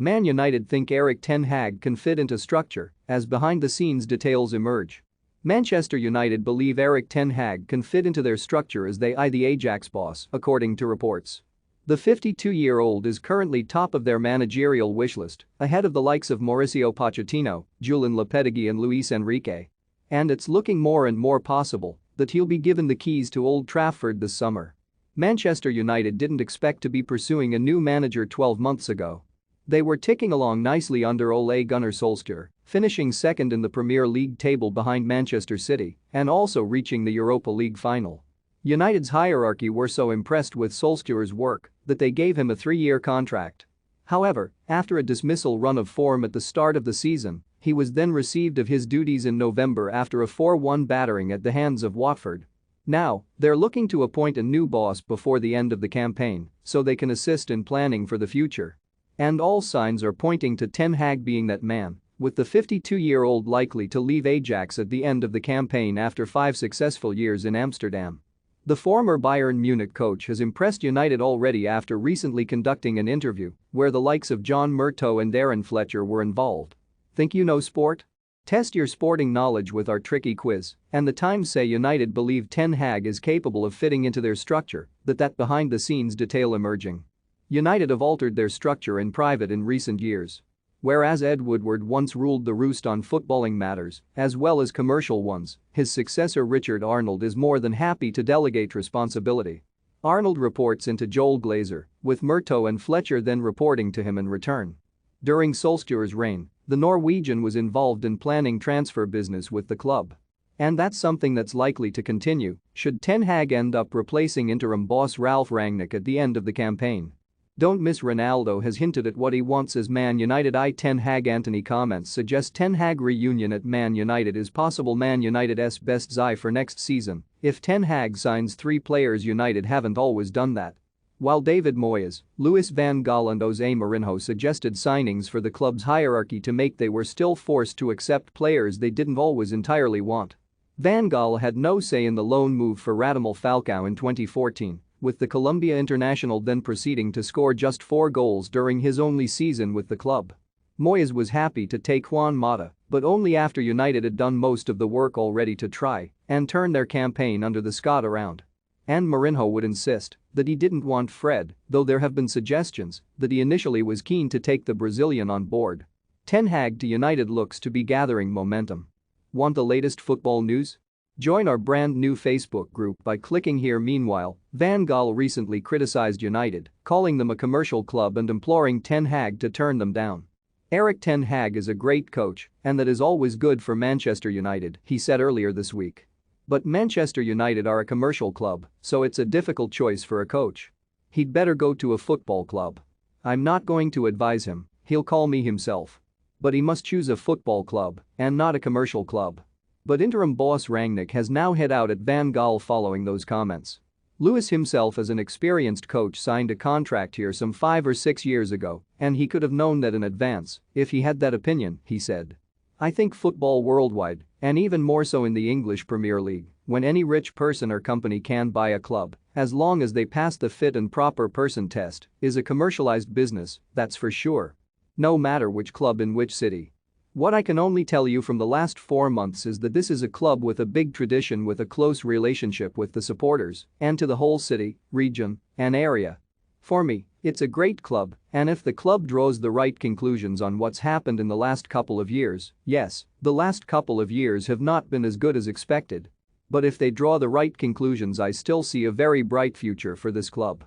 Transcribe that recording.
Man United think Erik ten Hag can fit into structure as behind-the-scenes details emerge. Manchester United believe Erik ten Hag can fit into their structure as they eye the Ajax boss, according to reports. The 52-year-old is currently top of their managerial wishlist, ahead of the likes of Mauricio Pochettino, Julen Lopetegui and Luis Enrique. And it's looking more and more possible that he'll be given the keys to Old Trafford this summer. Manchester United didn't expect to be pursuing a new manager 12 months ago. They were ticking along nicely under Ole Gunnar Solskjaer, finishing second in the Premier League table behind Manchester City and also reaching the Europa League final. United's hierarchy were so impressed with Solskjaer's work that they gave him a 3-year contract. However, after a dismissal run of form at the start of the season, he was then relieved of his duties in November after a 4-1 battering at the hands of Watford. Now, they're looking to appoint a new boss before the end of the campaign so they can assist in planning for the future. And all signs are pointing to Ten Hag being that man, with the 52-year-old likely to leave Ajax at the end of the campaign after 5 successful years in Amsterdam. The former Bayern Munich coach has impressed United already after recently conducting an interview where the likes of John Murtough and Darren Fletcher were involved. Think you know sport? Test your sporting knowledge with our tricky quiz, and the Times say United believe Ten Hag is capable of fitting into their structure, that behind-the-scenes detail emerging. United have altered their structure in private in recent years. Whereas Ed Woodward once ruled the roost on footballing matters, as well as commercial ones, his successor Richard Arnold is more than happy to delegate responsibility. Arnold reports into Joel Glazer, with Murtough and Fletcher then reporting to him in return. During Solskjaer's reign, the Norwegian was involved in planning transfer business with the club. And that's something that's likely to continue should Ten Hag end up replacing interim boss Ralf Rangnick at the end of the campaign. Don't miss Ronaldo has hinted at what he wants as Man United Ten Hag. Anthony comments suggest Ten Hag reunion at Man United is possible. Man United's best eye for next season if Ten Hag signs 3 players. United haven't always done that. While David Moyes, Louis van Gaal and Jose Mourinho suggested signings for the club's hierarchy to make, they were still forced to accept players they didn't always entirely want. Van Gaal had no say in the loan move for Radamel Falcao in 2014, with the Colombia international then proceeding to score just 4 goals during his only season with the club. Moyes was happy to take Juan Mata, but only after United had done most of the work already to try and turn their campaign under the Scot around. And Mourinho would insist that he didn't want Fred, though there have been suggestions that he initially was keen to take the Brazilian on board. Ten Hag to United looks to be gathering momentum. Want the latest football news? Join our brand new Facebook group by clicking here. Meanwhile, Van Gaal recently criticized United, calling them a commercial club and imploring Ten Hag to turn them down. Erik ten Hag is a great coach and that is always good for Manchester United, he said earlier this week. But Manchester United are a commercial club, so it's a difficult choice for a coach. He'd better go to a football club. I'm not going to advise him, he'll call me himself. But he must choose a football club and not a commercial club. But interim boss Rangnick has now hit out at Van Gaal following those comments. Lewis himself as an experienced coach signed a contract here some 5 or 6 years ago, and he could have known that in advance if he had that opinion, he said. I think football worldwide, and even more so in the English Premier League, when any rich person or company can buy a club, as long as they pass the fit and proper person test, is a commercialized business, that's for sure. No matter which club in which city. What I can only tell you from the last 4 months is that this is a club with a big tradition, with a close relationship with the supporters and to the whole city, region, and area. For me, it's a great club, and if the club draws the right conclusions on what's happened in the last couple of years, yes, the last couple of years have not been as good as expected. But if they draw the right conclusions, I still see a very bright future for this club.